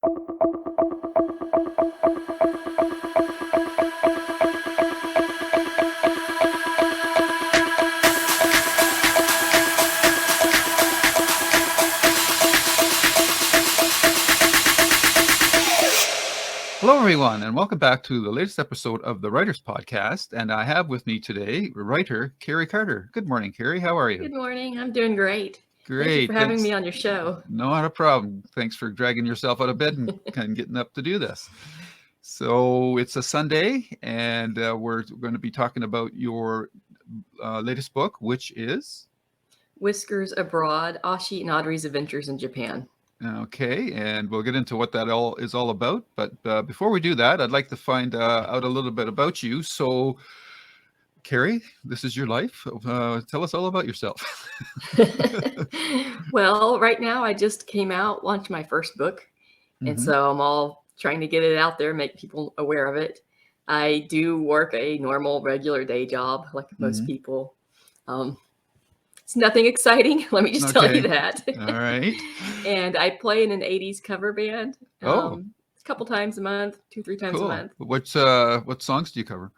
Hello, everyone, and welcome back to the latest episode of the Writers Podcast. And I have with me today writer Carrie Carter. Good morning, Carrie. How are you? Good morning. I'm doing great. Great. Thank you for having me on your show. Not a problem. Thanks for dragging yourself out of bed and getting up to do this. So it's a Sunday, and we're going to be talking about your latest book, which is Whiskers Abroad, Ashi and Audrey's Adventures in Japan. Okay, and we'll get into what that all is all about. But before we do that, I'd like to find out a little bit about you. So, Carrie, this is your life. Tell us all about yourself. Well, right now I just came out, launched my first book. And so I'm all trying to get it out there, make people aware of it. I do work a normal, regular day job like most people. It's nothing exciting. Let me just tell you that. All right. And I play in an 80s cover band. A couple times a month, 2-3 times a month. What songs do you cover?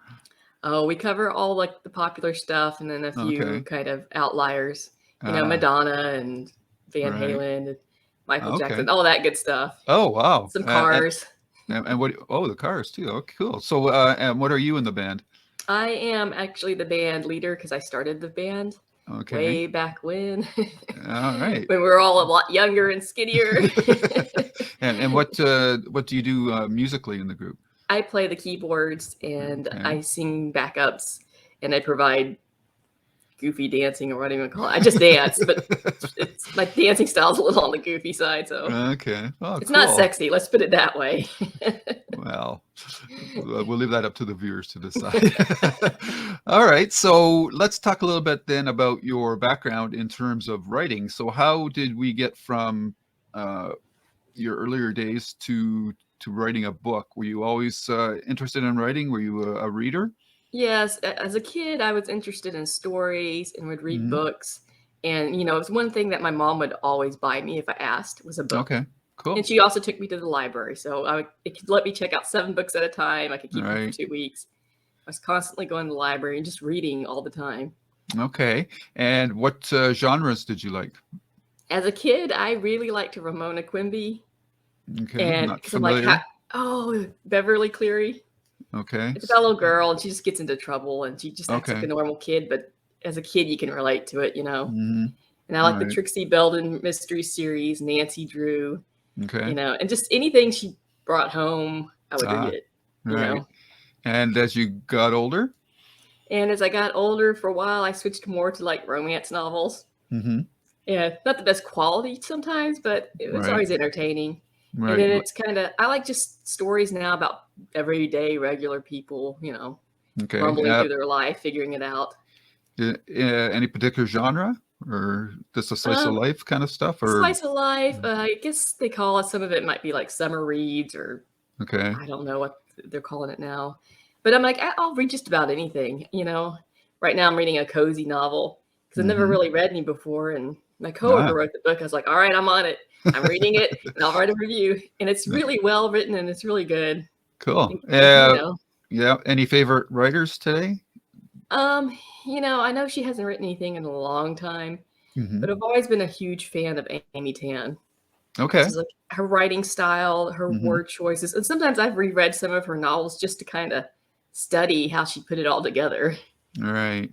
Oh, we cover all like the popular stuff and then a few kind of outliers. You know, Madonna and Van Halen and Michael Jackson, all that good stuff. Oh, wow. Some Cars. And what? Oh, the Cars too. Oh, cool. So, and what are you in the band? I am actually the band leader because I started the band. Okay. Way back when. All right. When we were all a lot younger and skinnier. and what do you do musically in the group? I play the keyboards and I sing backups and I provide goofy dancing or whatever you want to call it. I just dance, but my dancing style is a little on the goofy side. So it's not sexy. Let's put it that way. Well, we'll leave that up to the viewers to decide. All right. So let's talk a little bit then about your background in terms of writing. So how did we get from your earlier days to writing a book? Were you always interested in writing? Were you a reader? Yes. As a kid, I was interested in stories and would read books. And, you know, it was one thing that my mom would always buy me if I asked was a book. Okay. Cool. And she also took me to the library. So it could let me check out 7 books at a time. I could keep them for 2 weeks. I was constantly going to the library and just reading all the time. Okay. And what genres did you like? As a kid, I really liked Ramona Quimby. Okay. And not familiar. I'm like, Beverly Cleary. Okay. It's a fellow girl and she just gets into trouble and she just acts like a normal kid. But as a kid, you can relate to it, you know. And I like the Trixie Belden mystery series, Nancy Drew. Okay. You know, and just anything she brought home, I would read it. You know? And as you got older? And as I got older, for a while, I switched more to like romance novels. Yeah, not the best quality sometimes, but it was always entertaining. And then it's kind of, I like just stories now about everyday, regular people, you know, rumbling through their life, figuring it out. Any particular genre? Or just a slice of life kind of stuff? Or slice of life. I guess they call it, some of it might be like summer reads or I don't know what they're calling it now. But I'm like, I'll read just about anything, you know. Right now I'm reading a cozy novel because I've never really read any before. And my coworker wrote the book. I was like, all right, I'm on it. I'm reading it and I'll write a review. And it's really well written and it's really good. Cool. Yeah. Any favorite writers today? You know, I know she hasn't written anything in a long time, but I've always been a huge fan of Amy Tan. Okay. Like her writing style, her word choices. And sometimes I've reread some of her novels just to kind of study how she put it all together. Right.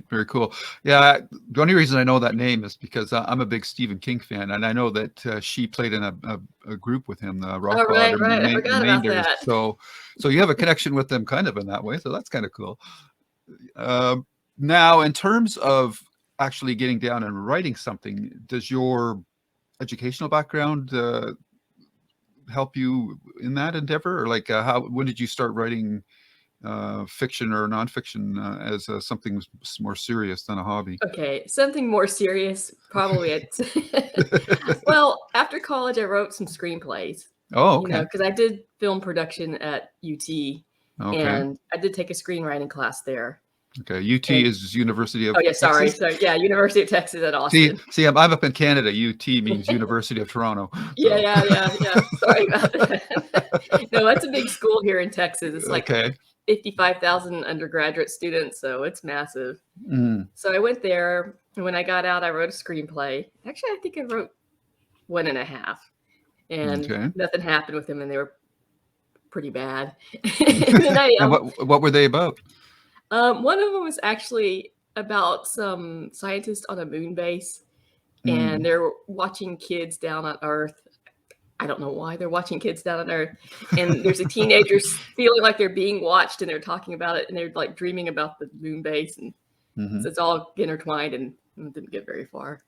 Very cool. Yeah. The only reason I know that name is because I'm a big Stephen King fan, and I know that she played in a group with him, the Rock Right. I forgot about that. So you have a connection with them kind of in that way. So that's kind of cool. Now, in terms of actually getting down and writing something, does your educational background help you in that endeavor? Or like when did you start writing fiction or nonfiction as something more serious than a hobby? Okay, something more serious, probably. Well, after college, I wrote some screenplays. Oh, okay. You know, because I did film production at UT, and I did take a screenwriting class there. Okay. UT is University of Oh yeah, sorry. Texas. So yeah, University of Texas at See, Austin. I'm up in Canada. UT means University of Toronto. So. Yeah. Sorry about that. No, that's a big school here in Texas. It's like Okay. 55,000 undergraduate students, so it's massive. Mm. So I went there, and when I got out, I wrote a screenplay. Actually, I think I wrote 1.5, and Okay. nothing happened with them, and they were pretty bad. And then And what were they about? one of them was actually about some scientists on a moon base, and they're watching kids down on Earth. I don't know why they're watching kids down on Earth. And there's a teenager feeling like they're being watched, and they're talking about it, and they're like dreaming about the moon base, and so it's all intertwined, and it didn't get very far.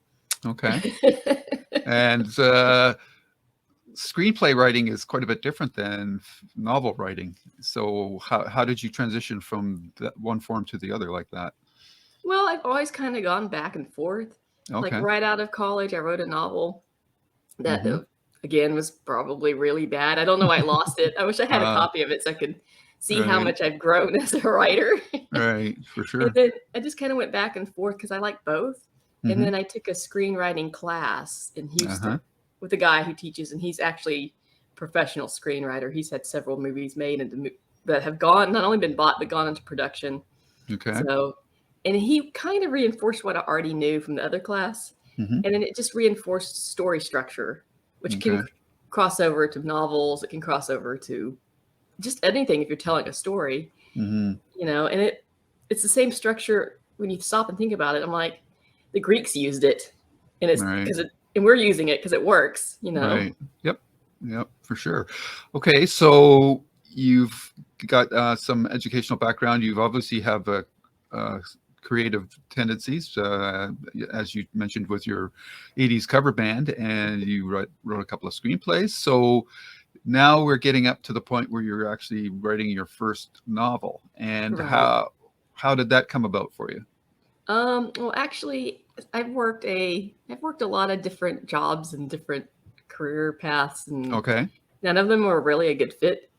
Okay. And screenplay writing is quite a bit different than novel writing. So how did you transition from that one form to the other like that? Well, I've always kind of gone back and forth. Okay. Like right out of college, I wrote a novel that again was probably really bad. I don't know why I lost it. I wish I had a copy of it so I could see how much I've grown as a writer. Right, for sure. And then I just kind of went back and forth because I like both. And then I took a screenwriting class in Houston with a guy who teaches, and he's actually a professional screenwriter. He's had several movies made that have not only been bought, but gone into production. Okay. So, and he kind of reinforced what I already knew from the other class. And then it just reinforced story structure, which can cross over to novels. It can cross over to just anything if you're telling a story, you know, and it's the same structure when you stop and think about it. I'm like, the Greeks used it, and it's because and we're using it because it works, you know. Right. Yep, for sure. Okay, so you've got some educational background. You've obviously have a creative tendencies, as you mentioned with your 80s cover band, and you wrote a couple of screenplays. So now we're getting up to the point where you're actually writing your first novel. And how did that come about for you? Well, actually, I've worked a lot of different jobs and different career paths, and none of them were really a good fit,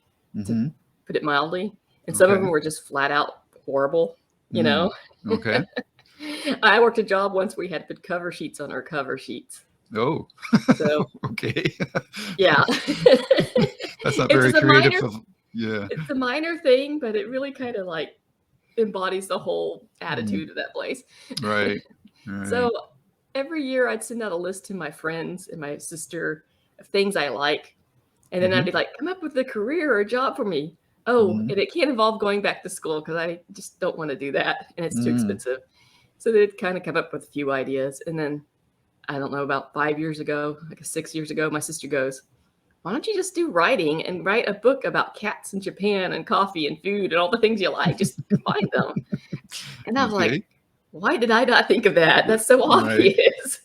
to put it mildly. And some of them were just flat out horrible, you know. Okay. I worked a job once where we had to put cover sheets on our cover sheets. Oh. So okay. Yeah. That's not very creative. Yeah. It's a minor thing, but it really kind of like embodies the whole attitude of that place. Right. So every year I'd send out a list to my friends and my sister of things I like. And then I'd be like, come up with a career or a job for me. Oh, and it can't involve going back to school because I just don't want to do that. And it's too expensive. So they'd kind of come up with a few ideas. And then, I don't know, about 5 years ago, like 6 years ago, my sister goes, why don't you just do writing and write a book about cats in Japan and coffee and food and all the things you like? Just combine them. And I was like, why did I not think of that? That's so obvious.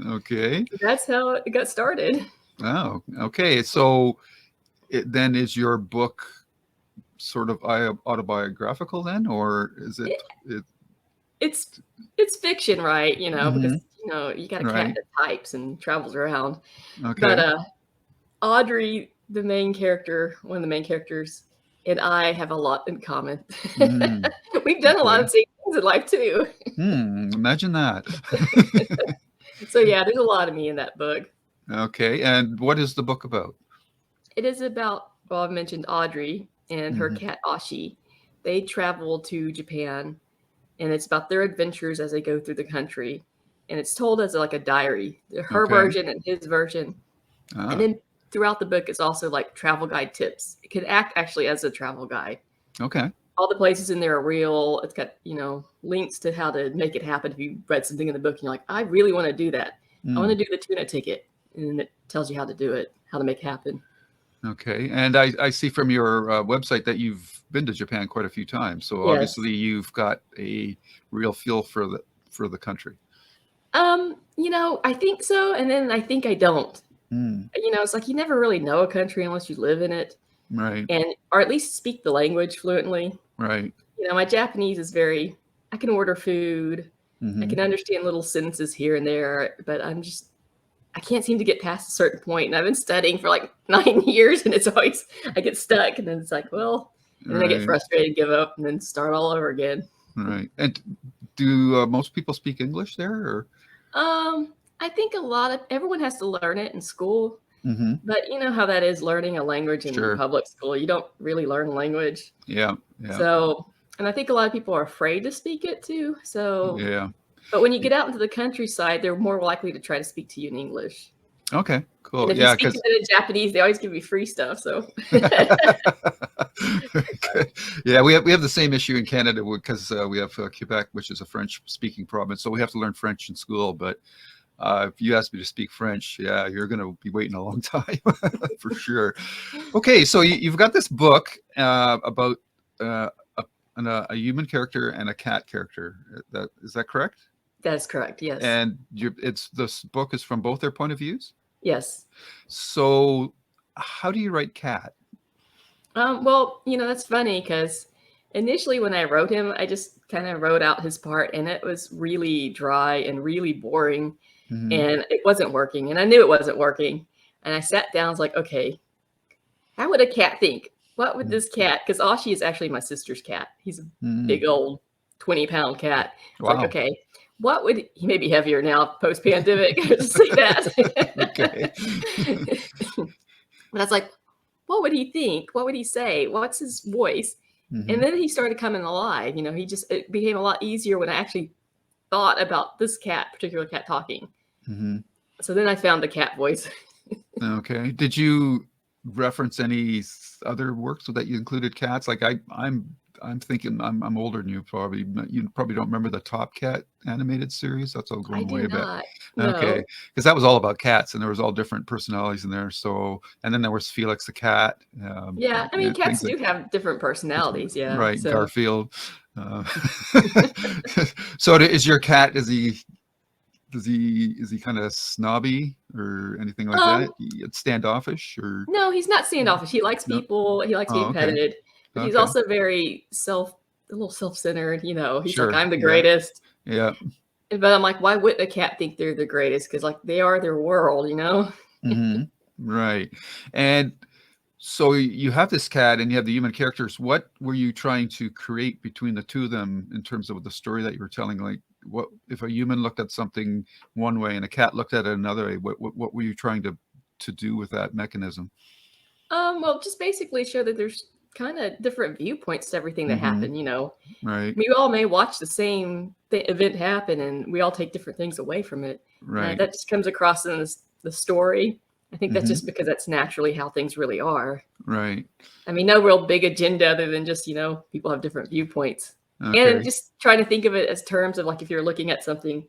Okay. That's how it got started. Oh, okay. So then is your book sort of autobiographical then, or is it? It's fiction, right? You know, because you know you got a cat that types and travels around. Okay. But Audrey, one of the main characters, and I have a lot in common. We've done a lot of same things in life too. Imagine that. So yeah, there's a lot of me in that book. Okay, and what is the book about? It is about, well, I've mentioned Audrey and her cat Ashi. They travel to Japan, and it's about their adventures as they go through the country. And it's told as like a diary, her version and his version. And then throughout the book, it's also like travel guide tips. It can act actually as a travel guide. Okay. All the places in there are real. It's got, you know, links to how to make it happen. If you read something in the book and you're like, I really want to do that. I want to do the tuna ticket. And it tells you how to do it, how to make it happen. Okay. And I see from your website that you've been to Japan quite a few times. So obviously you've got a real feel for the country. You know, I think so. And then I think I don't. You know, it's like you never really know a country unless you live in it. Right. Or at least speak the language fluently. Right. You know, my Japanese is I can order food. I can understand little sentences here and there, but I can't seem to get past a certain point. And I've been studying for like 9 years, and it's always, I get stuck, and then it's like, well, and then I get frustrated, give up, and then start all over again. Right. And do most people speak English there? Or? I think everyone has to learn it in school. Mm-hmm. But you know how that is learning a language in Sure. public school. You don't really learn language. Yeah. Yeah. So, and I think a lot of people are afraid to speak it too. So, Yeah. but when you get out into the countryside, they're more likely to try to speak to you in English. Okay. And Cool. if you Yeah. speak to Because. them in Japanese, they always give you free stuff. So, Yeah, we have the same issue in Canada because we have Quebec, which is a French-speaking province, so we have to learn French in school. But if you ask me to speak French, yeah, you're going to be waiting a long time for sure. Okay, so you've got this book about a human character and a cat character. Is that correct? that is correct. Yes. And this book is from both their point of views. Yes. So how do you write cat? Well, that's funny because initially when I wrote him, I just kind of wrote out his part, and it was really dry and really boring, Mm-hmm. and it wasn't working, and I knew it wasn't working. And I sat down, I was like, okay, how would a cat think? What would this cat? Because Ashi is actually my sister's cat. He's a big old 20-pound cat. It's Wow. like, okay, what would he may be heavier now post-pandemic? See that? Okay. But I was like, what would he think? What would he say? What's his voice? Mm-hmm. And then he started coming alive. It became a lot easier when I actually thought about this particular cat talking. Mm-hmm. So then I found the cat voice. Okay. Did you reference any other works that you included cats? Like I'm thinking I'm older than you probably. You probably don't remember the Top Cat animated series. That's all I going do way back. not. Okay, No. because that was all about cats, and there was all different personalities in there. So, and then there was Felix the cat. Yeah, I mean, cats things do have different personalities. Yeah. right, So Garfield. So is your cat? Is he kind of snobby or anything like that? Standoffish or no, he's not standoffish. He likes no? people. He likes Oh, being okay. petted, but he's Okay. also a little self-centered. He's Sure. like, I'm the Yeah. greatest. Yeah. But I'm like, why wouldn't a cat think they're the greatest? Because like they are their world, Mm-hmm. Right. And so you have this cat and you have the human characters. What were you trying to create between the two of them in terms of the story that you were telling? Like, what if a human looked at something one way and a cat looked at it another way? What were you trying to do with that mechanism? Well, just basically show that there's kind of different viewpoints to everything that happened. Right. We all may watch the same event happen, and we all take different things away from it. Right. That just comes across in the story. I think that's just because that's naturally how things really are. Right. I mean, no real big agenda other than just, people have different viewpoints. Okay. And just trying to think of it as terms of like if you're looking at something,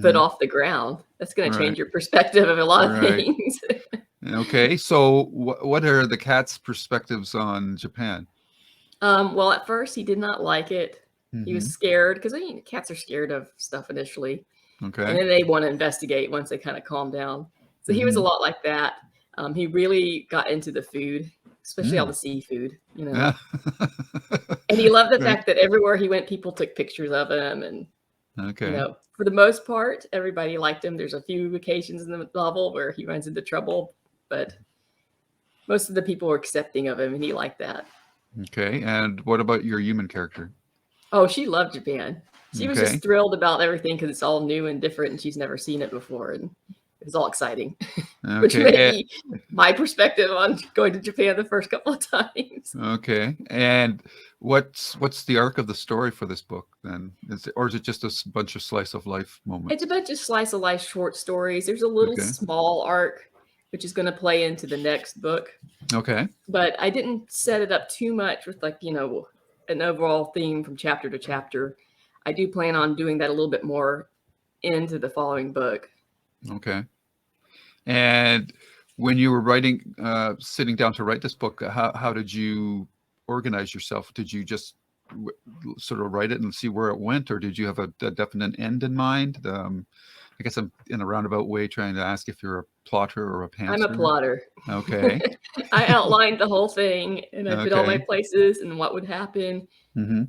foot off the ground, that's going to change your perspective of a lot of things. Okay. So what are the cat's perspectives on Japan? Well, at first he did not like it. He was scared because cats are scared of stuff initially. Okay. And then they want to investigate once they kind of calm down. So he was a lot like that. He really got into the food, especially all the seafood, Yeah. And he loved the fact that everywhere he went, people took pictures of him. And, for the most part, everybody liked him. There's a few occasions in the novel where he runs into trouble, but most of the people were accepting of him, and he liked that. Okay. And what about your human character? Oh, she loved Japan. She was just thrilled about everything because it's all new and different, and she's never seen it before. And it was all exciting, which may be my perspective on going to Japan the first couple of times. Okay. And what's the arc of the story for this book then? Or is it just a bunch of slice of life moments? It's a bunch of slice of life short stories. There's a little small arc, which is going to play into the next book. Okay. But I didn't set it up too much with an overall theme from chapter to chapter. I do plan on doing that a little bit more into the following book. Okay. And when you were writing, sitting down to write this book, how did you organize yourself? Did you just sort of write it and see where it went, or did you have a definite end in mind? I guess I'm in a roundabout way trying to ask if you're a plotter or a pantser. I'm a plotter. Okay. I outlined the whole thing, and I put all my places and what would happen. Mm-hmm.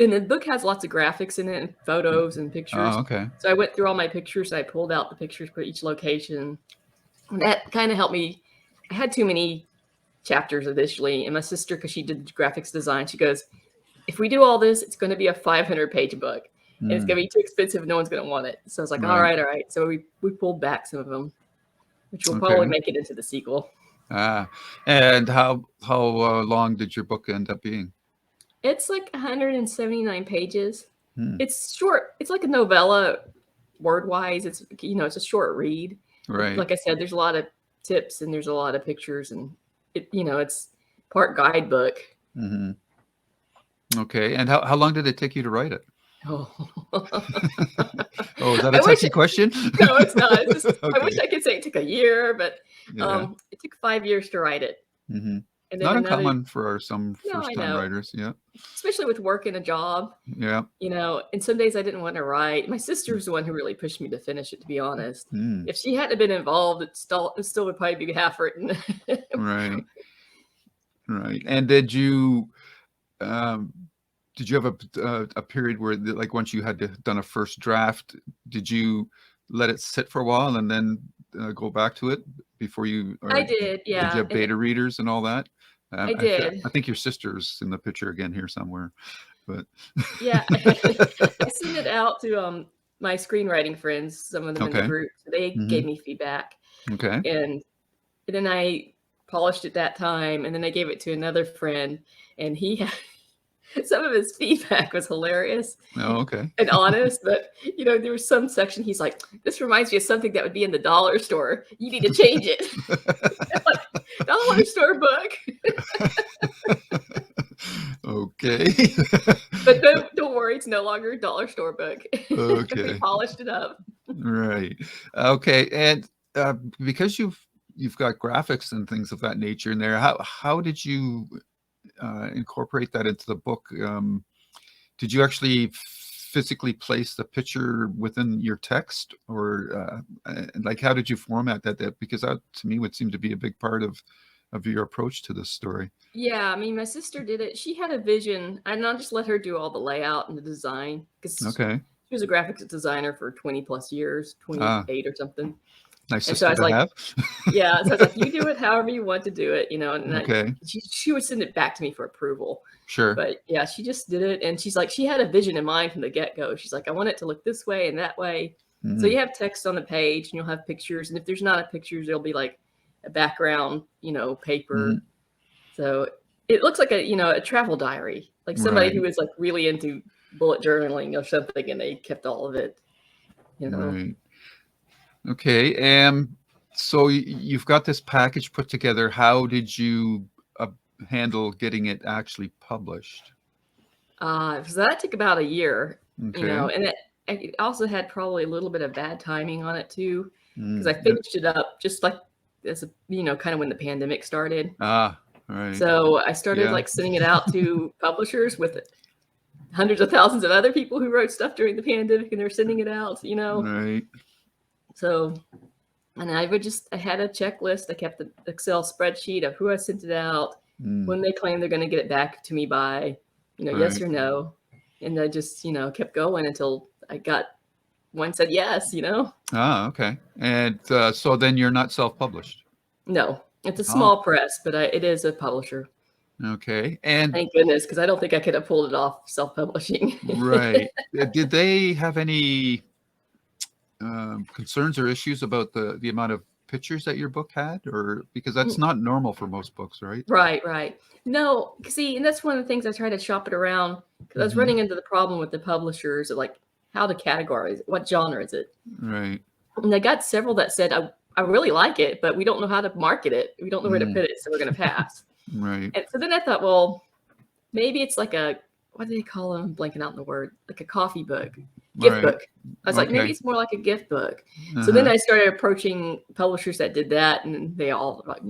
And the book has lots of graphics in it, and photos and pictures. Oh, okay. So I went through all my pictures. I pulled out the pictures for each location. And that kind of helped me. I had too many chapters initially. And my sister, because she did graphics design, she goes, if we do all this, it's going to be a 500-page book. And it's going to Mm, be too expensive. No one's going to want it. So I was like, all right. right. So we pulled back some of them, which will probably Okay. make it into the sequel. And how long did your book end up being? It's like 179 pages. Hmm. It's short. It's like a novella word-wise. It's, it's a short read. Right. Like I said, there's a lot of tips and there's a lot of pictures, and it's part guidebook. Hmm. Okay. And how long did it take you to write it? Oh, Oh, is that a touchy question? No, it's not. It's just, I wish Okay. I could say it took a year, but Yeah. it took 5 years to write it. Hmm. And then Not another, uncommon for some no, I first-time know, writers. Yeah. especially with work and a job, Yeah. and some days I didn't want to write. My sister was the one who really pushed me to finish it, to be honest. Mm, If she hadn't been involved, it still would probably be half written. right. Right. And um, did you have a period where, like, once you had done a first draft, did you let it sit for a while and then go back to it before you, or I did, did you yeah. have beta readers and all that? I did. I think your sister's in the picture again here somewhere, but Yeah. I sent it out to my screenwriting friends, some of them in the okay. group. So they Hmm. gave me feedback. Okay. And then I polished it that time, and then I gave it to another friend, and he had some of his feedback was hilarious Oh, okay. and honest, but there was some section he's like, "This reminds me of something that would be in the dollar store. You need to change it." Like, dollar store book. Okay. But don't worry, it's no longer a dollar store book. We Okay. polished it up. Right. Okay. And because you've got graphics and things of that nature in there, how did you incorporate that into the book? Did you actually physically place the picture within your text, or like how did you format that? Because that to me would seem to be a big part of your approach to this story. Yeah, I mean, my sister did it. She had a vision, and I just let her do all the layout and the design because Okay. she was a graphics designer for 20 plus years, Ah, 28 or something. nice And so I sister was to like, have. yeah, so I was like, you do it however you want to do it, and Okay. she would send it back to me for approval. Sure. But yeah, she just did it. And she's like, she had a vision in mind from the get go. She's like, I want it to look this way and that way. So Mhm. you have text on the page and you'll have pictures. And if there's not a pictures, there'll be like a background, paper. Mhm. So it looks like a travel diary, like somebody who Right. was like really into bullet journaling or something, and they kept all of it, you know. Right. Okay. So you've got this package put together. How did you handle getting it actually published? So that took about a year, Okay. and it also had probably a little bit of bad timing on it too, because I Yeah. finished it up just like as kind of when the pandemic started. Ah, right. So I started Yeah. like sending it out to publishers with hundreds of thousands of other people who wrote stuff during the pandemic, and they're sending it out. Right. So, and I had a checklist. I kept the Excel spreadsheet of who I sent it out, Mm, when they claim they're going to get it back to me by, yes right. or no. And I just, kept going until I got one said yes. Ah, okay. And so then you're not self-published. No, it's a Oh, small press, but it is a publisher. okay. And Thank goodness, because I don't think I could have pulled it off self-publishing. right. Did they have any concerns or issues about the amount of pictures that your book had, or because that's not normal for most books, right? Right. No, see, and that's one of the things I try to shop it around, because I was Hmm. running into the problem with the publishers of like how to categorize it. What genre is it? Right. And I got several that said, I really like it, but we don't know how to market it. We don't know where to Mm, put it, so we're going to pass. right. And so then I thought, well, maybe it's like what do they call them? I'm blanking out on the word, like a coffee book, gift Right. book. I was like, maybe Okay. it's more like a gift book. So then Uh-huh. I started approaching publishers that did that, and they all were like,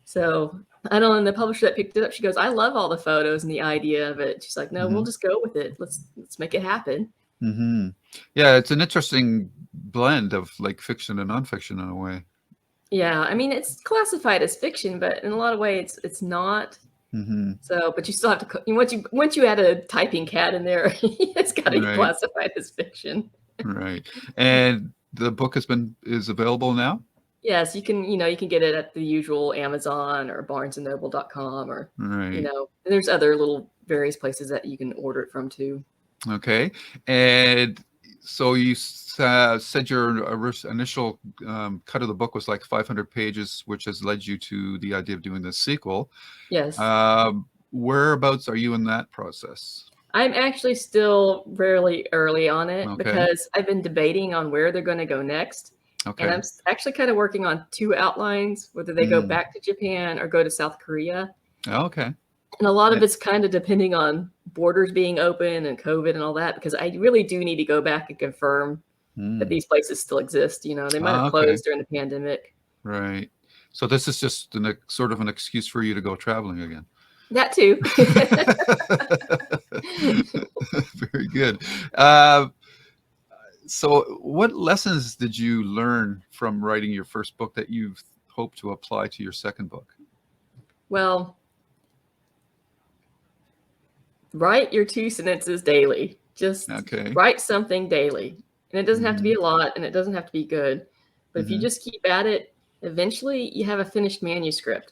So I don't know. And the publisher that picked it up, she goes, I love all the photos and the idea of it. She's like, no, we'll Hmm. just go with it. Let's make it happen. Hmm. Yeah, it's an interesting blend of like fiction and nonfiction in a way. Yeah, I mean, it's classified as fiction, but in a lot of ways, it's not. Hmm. So, but you still have to once you add a typing cat in there, it's got to be Right. classified as fiction. Right. And the book is available now? Yes, you can get it at the usual Amazon or BarnesandNoble.com, or Right. there's other little various places that you can order it from too. Okay. And so you said your initial cut of the book was like 500 pages, which has led you to the idea of doing the sequel. Yes. Whereabouts are you in that process? I'm actually still fairly early on it because I've been debating on where they're going to go next. Okay. And I'm actually kind of working on 2 outlines, whether they go back to Japan or go to South Korea. Okay. And a lot of it's kind of depending on borders being open and COVID and all that, because I really do need to go back and confirm that these places still exist. You know, they might have closed during the pandemic. Right. So this is just sort of an excuse for you to go traveling again. That too. Very good. So what lessons did you learn from writing your first book that you hope to apply to your second book? Well, write your 2 sentences daily. Just write something daily. And it doesn't have to be a lot, and it doesn't have to be good. But if you just keep at it, eventually you have a finished manuscript.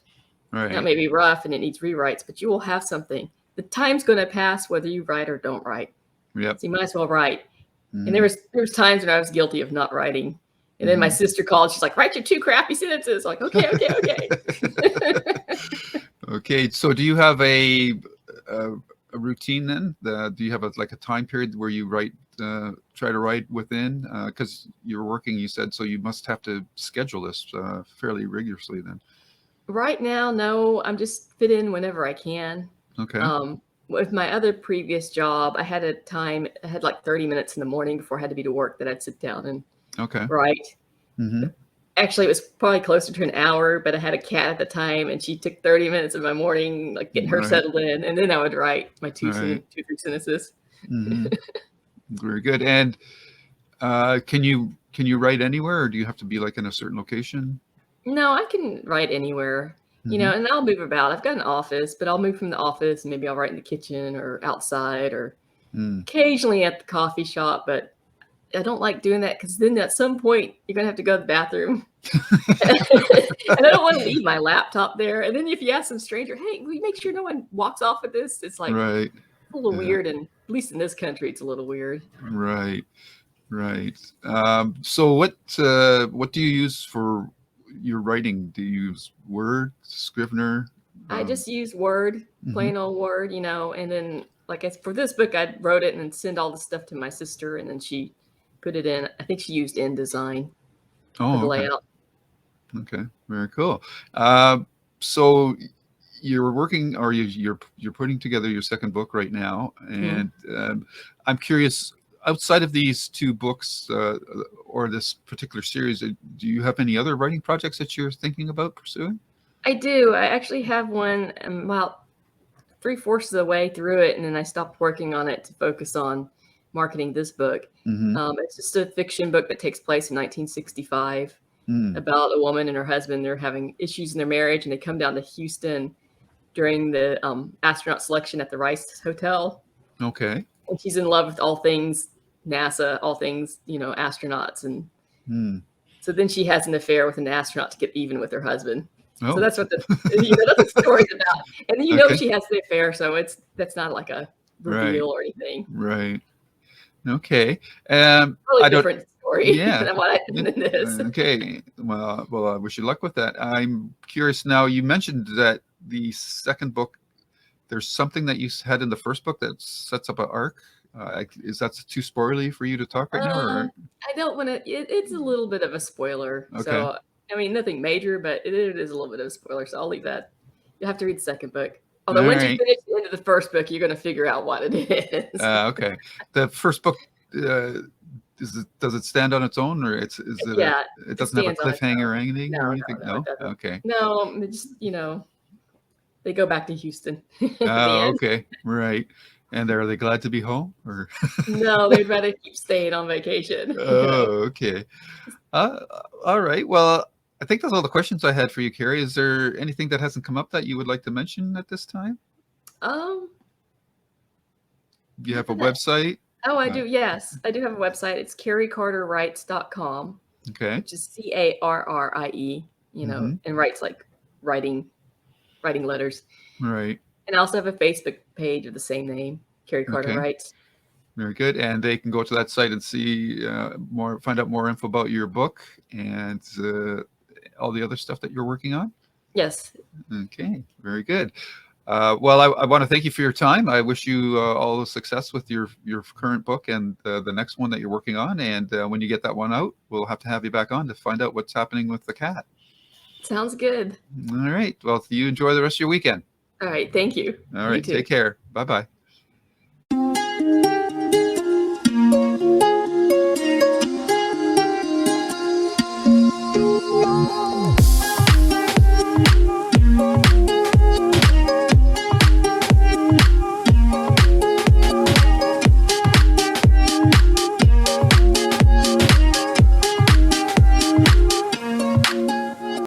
Right. That may be rough and it needs rewrites, but you will have something. The time's going to pass whether you write or don't write. Yep. So you might as well write. And there was times when I was guilty of not writing. And then my sister called. She's like, write your 2 crappy sentences. I'm like, okay. Okay. So do you have a routine then? Do you have a time period where you try to write within? Because you're working, you said, so you must have to schedule this fairly rigorously then. Right now, no, I'm just fit in whenever I can. Okay. With my other previous job, I had like 30 minutes in the morning before I had to be to work that I'd sit down and write. Actually, it was probably closer to an hour, but I had a cat at the time, and she took 30 minutes of my morning, like getting her settled in, and then I would write my 2-3 sentences. Very good. And can you write anywhere, or do you have to be like in a certain location? No, I can write anywhere, you know, and I'll move about. I've got an office, but I'll move from the office and maybe I'll write in the kitchen or outside or occasionally at the coffee shop. But I don't like doing that because then at some point you're going to have to go to the bathroom. And I don't want to leave my laptop there. And then if you ask some stranger, hey, will you make sure no one walks off with this? It's like a little weird. And at least in this country, it's a little weird. Right. So what do you use for your writing? Do you use Word, Scrivener? I just use Word, plain old Word, you know, and then for this book, I wrote it and then sent all the stuff to my sister, and then she put it in. I think she used InDesign for the layout. Okay, very cool. So you're working, or you're putting together your second book right now, and I'm curious, outside of these 2 books or this particular series, do you have any other writing projects that you're thinking about pursuing? I do. I actually have one. I'm about 3/4 of the way through it, and then I stopped working on it to focus on marketing this book. It's just a fiction book that takes place in 1965 about a woman and her husband. They're having issues in their marriage, and they come down to Houston during the astronaut selection at the Rice Hotel. Okay. And she's in love with all things NASA, all things, you know, astronauts. And so then she has an affair with an astronaut to get even with her husband. So that's what that's the story's about. And then she has the affair, so that's not like a reveal or anything. Right. Okay. Really different story than what I did in this. Okay. Well, I wish you luck with that. I'm curious now, you mentioned that the second book, there's something that you had in the first book that sets up an arc. Is that too spoilery for you to talk right now? Or? I don't want to. It's a little bit of a spoiler. Okay. So, I mean, nothing major, but it is a little bit of a spoiler. So I'll leave that. You'll have to read the second book. Although once you finish the end of the first book, you're going to figure out what it is. Okay. The first book, does it stand on its own, or it doesn't have a cliffhanger or anything? No? Okay. No, it's just, they go back to Houston. Okay. Right. And are they glad to be home, or? No, they'd rather keep staying on vacation. Oh, okay. All right. Well, I think that's all the questions I had for you, Carrie. Is there anything that hasn't come up that you would like to mention at this time? Do you have a website? Oh, I do. Yes, I do have a website. It's carriecarterwrites.com. Okay. Which is CARRIE, and writes like writing letters. Right. And I also have a Facebook page of the same name, Carrie Carter Writes. Very good. And they can go to that site and see find out more info about your book and all the other stuff that you're working on? Yes. Okay, very good. Well, I want to thank you for your time. I wish you all the success with your current book and the next one that you're working on. And when you get that one out, we'll have to have you back on to find out what's happening with the cat. Sounds good. All right. Well, you enjoy the rest of your weekend. All right. Thank you. All right. Take care. Bye-bye.